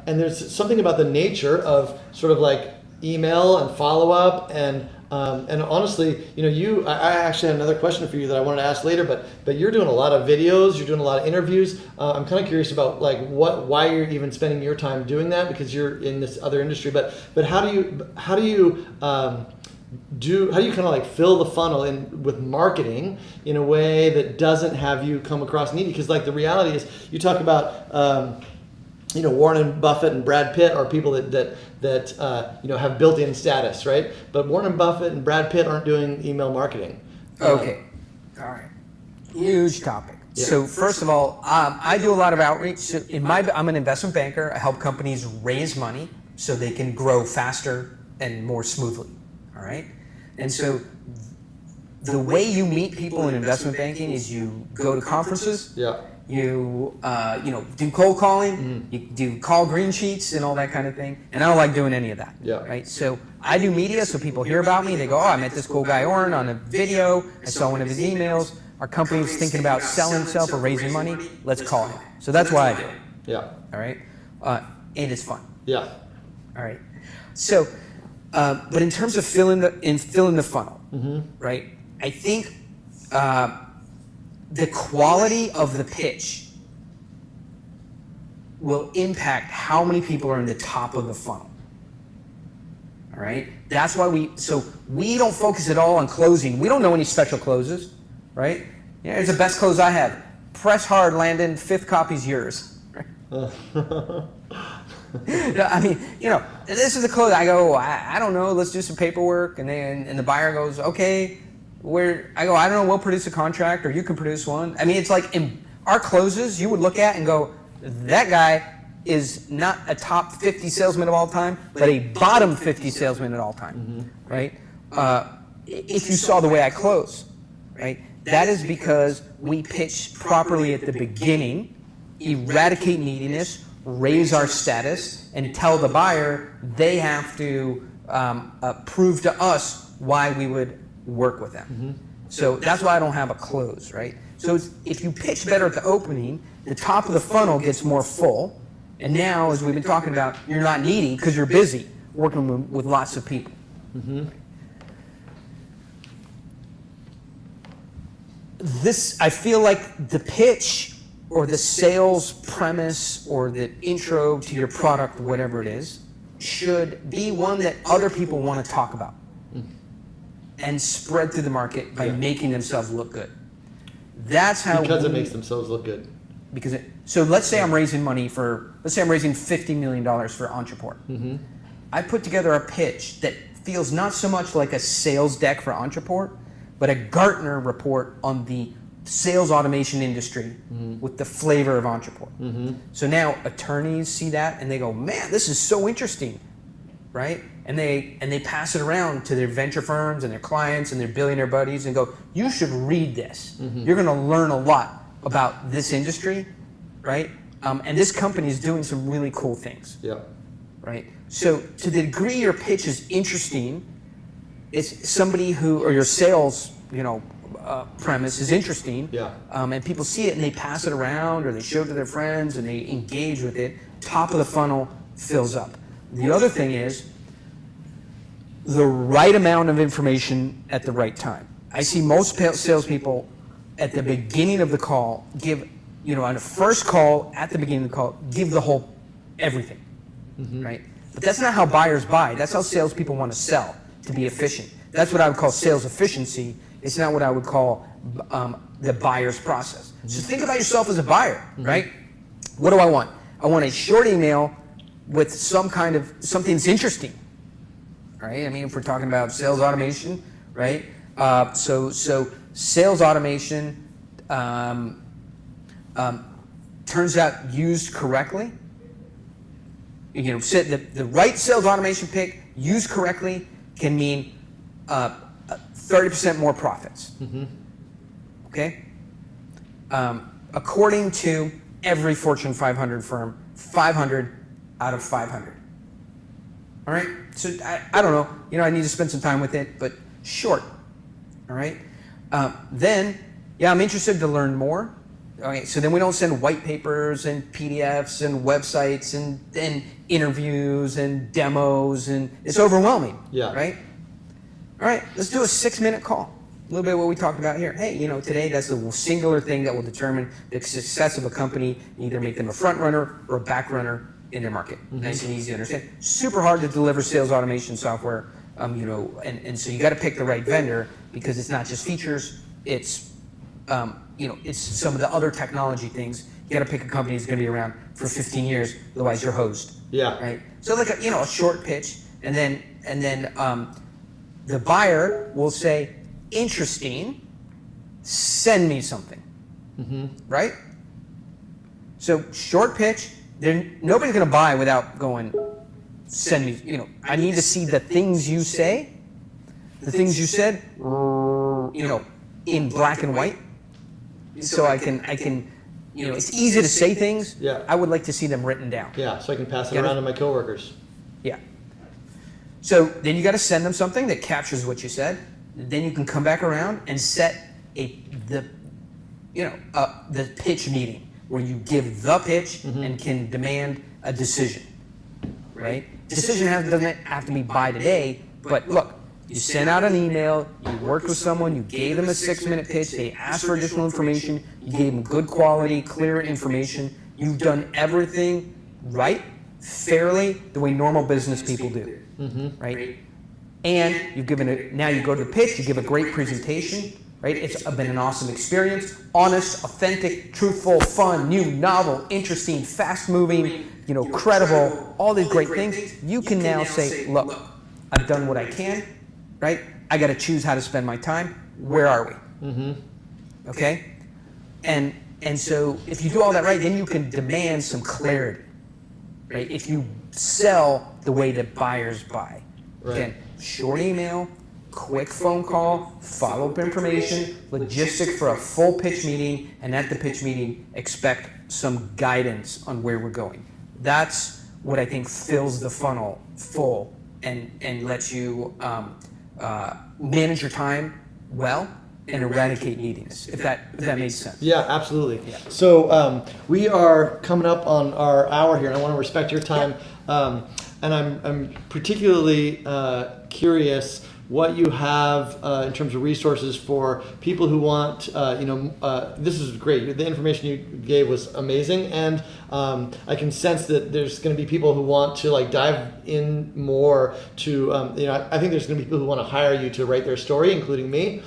and there's something about the nature of sort of like email and follow up, and honestly, I actually have another question for you that I wanted to ask later, but you're doing a lot of videos, you're doing a lot of interviews. I'm kind of curious about like why you're even spending your time doing that, because you're in this other industry. But how do you kind of like fill the funnel with marketing in a way that doesn't have you come across needy? Because like the reality is, you talk about Warren Buffett and Brad Pitt are people that have built-in status, right? But Warren Buffett and Brad Pitt aren't doing email marketing.
Okay. All right. Huge topic. Yeah. So first of all, I do a lot of outreach. So I'm an investment banker. I help companies raise money so they can grow faster and more smoothly. All right. And so the way you meet people in investment banking is you go to conferences.
Yeah.
You do cold calling, you do call green sheets and all that kind of thing. And I don't like doing any of that.
Yeah.
Right. So I do media, so people hear about me. They go, I met this cool guy Oren on a video. I saw one of his emails. Our company's thinking about selling itself or raising money. Let's call him. So that's why I do it.
Yeah.
All right. And it's fun.
Yeah.
All right. So, but in terms of filling the funnel, right? I think the quality of the pitch will impact how many people are in the top of the funnel. All right? That's why we don't focus at all on closing. We don't know any special closes, right? Yeah, here's the best close I have. Press hard, Landon, 5th copy's yours. I mean, this is a close. I go, I don't know, let's do some paperwork. And the buyer goes, okay. I go, I don't know, we'll produce a contract, or you can produce one. I mean, it's like in our closes, you would look at and go, that guy is not a top 50 salesman of all time, but a bottom 50 salesman at all time, right? If you saw the way I close, right? That is because we pitch properly at the beginning, eradicate neediness, raise our status, and tell the buyer they have to prove to us why we would work with them. So that's why I don't have a close, right? So if you pitch better at the opening, the top of the funnel gets more full. And now, as we've been talking about, you're not needy because you're busy working with lots of people. I feel like the pitch or the sales premise or the intro to your product, whatever it is, should be one that other people want to talk about and spread through the market by making themselves look good. That's how
it makes themselves look good.
So let's say I'm raising money let's say I'm raising $50 million for Ontraport.
Mm-hmm.
I put together a pitch that feels not so much like a sales deck for Ontraport, but a Gartner report on the sales automation industry with the flavor of Ontraport.
Mm-hmm.
So now attorneys see that and they go, man, this is so interesting, right? And they pass it around to their venture firms and their clients and their billionaire buddies and go, you should read this.
Mm-hmm.
You're going to learn a lot about this industry, right? And this company is doing some really cool things, right? So to the degree your pitch is interesting, it's somebody or your sales, premise is interesting, and people see it and they pass it around or they show it to their friends and they engage with it, top of the funnel fills up. The other thing is the right amount of information at the right time. I see most salespeople at the beginning of the call give, on the first call, at the beginning of the call, give the whole everything, right? But that's not how buyers buy. That's how salespeople want to sell, to be efficient. That's what I would call sales efficiency. It's not what I would call the buyer's process. So think about yourself as a buyer, right? What do I want? I want a short email with something that's interesting, right? I mean, if we're talking about sales automation, right? So sales automation turns out used correctly. The right sales automation pick used correctly can mean 30% more profits. Okay? According to every Fortune 500 firm, 500 out of 500. All right? So I don't know. I need to spend some time with it, but short. All right? Then, I'm interested to learn more. Okay, so then we don't send white papers and PDFs and websites and interviews and demos, and it's overwhelming, right? All right, let's do a 6-minute call. A little bit of what we talked about here. Hey, today that's the singular thing that will determine the success of a company, either make them a front runner or a back runner in their market. Nice and easy to understand. Super hard to deliver sales automation software, and so you got to pick the right vendor because it's not just features, it's it's some of the other technology things. You got to pick a company that's going to be around for 15 years, otherwise you're hosed. Right. So like a short pitch, and then the buyer will say, "Interesting. Send me something." Right. So short pitch. Nobody's going to buy without going, "Send me." I need to see the things you say, the things you said, in black and white. So I can, it's easy to say things. I would like to see them written down.
So I can pass it around to my coworkers.
So then you got to send them something that captures what you said. Then you can come back around and set the pitch meeting where you give the pitch and can demand a decision, right? Decision doesn't have to be by today, but look, you sent out an email, you worked with someone, you gave them a 6-minute pitch, they asked for additional information, you gave them good quality, clear information. You've done everything right, fairly, the way normal business people do, right? And you've given it, now you go to the pitch, you give a great presentation, right? It's been an awesome experience, honest, authentic, truthful, fun, new, novel, interesting, fast-moving, credible, all these great things. You can now say, look, I've done what I can, right? I got to choose how to spend my time. Where are we? Okay? And so if you do all that right, then you can demand some clarity, right? If you sell the way that buyers buy. Again, short email, quick phone call, follow-up information, logistic for a full pitch meeting, and at the pitch meeting, expect some guidance on where we're going. That's what I think fills the funnel full and lets you manage your time well and eradicate neediness, if that makes sense.
Absolutely. So we are coming up on our hour here, and I want to respect your time. And I'm particularly curious what you have in terms of resources for people who want, this is great. The information you gave was amazing, and I can sense that there's going to be people who want to like dive in more to, I think there's going to be people who want to hire you to write their story, including me.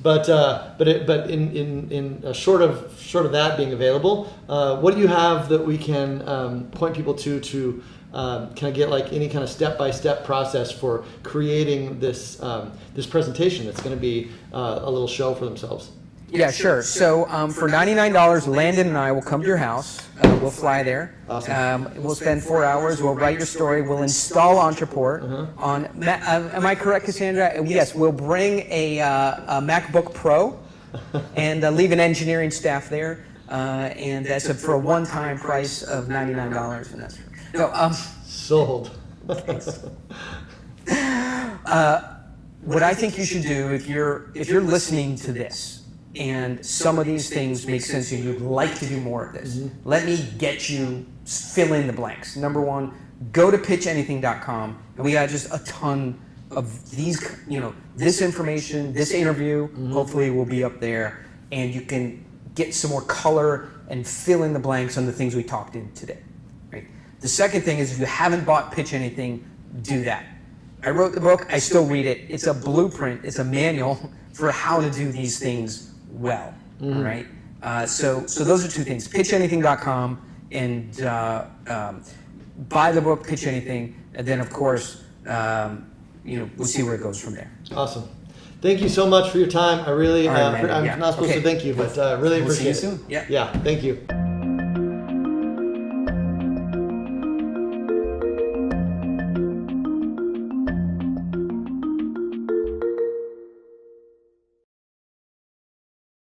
But in short of that being available, what do you have that we can point people to kind of get like any kind of step-by-step process for creating this this presentation that's going to be a little show for themselves?
Yeah, sure. So for $99, Landon and I will come to your house. We'll fly there.
Awesome.
We'll spend 4 hours. We'll write your story. We'll install Ontraport on. Am I correct, Cassandra? Yes. We'll bring a MacBook Pro and leave an engineering staff there, and that's for a one-time price of $99. And that's
Sold.
what I think you should do if you're listening to this and some of these things make sense to you, you'd like to do more of this. Let me get you fill in the blanks. Number one, go to pitchanything.com, and we got just a ton of these, this information, this interview, hopefully will be up there, and you can get some more color and fill in the blanks on the things we talked in today. Right? The second thing is if you haven't bought Pitch Anything, do that. I wrote the book, I still read it. It's a blueprint, it's a manual for how to do these things well, all right? So those are two things, pitchanything.com and buy the book, Pitch Anything, and then of course, we'll see where it goes from there.
Awesome. Thank you so much for your time. I really,
All right,
I'm not supposed to thank you, but really
We'll see
appreciate
you
it.
soon. Yeah.
Yeah, thank you.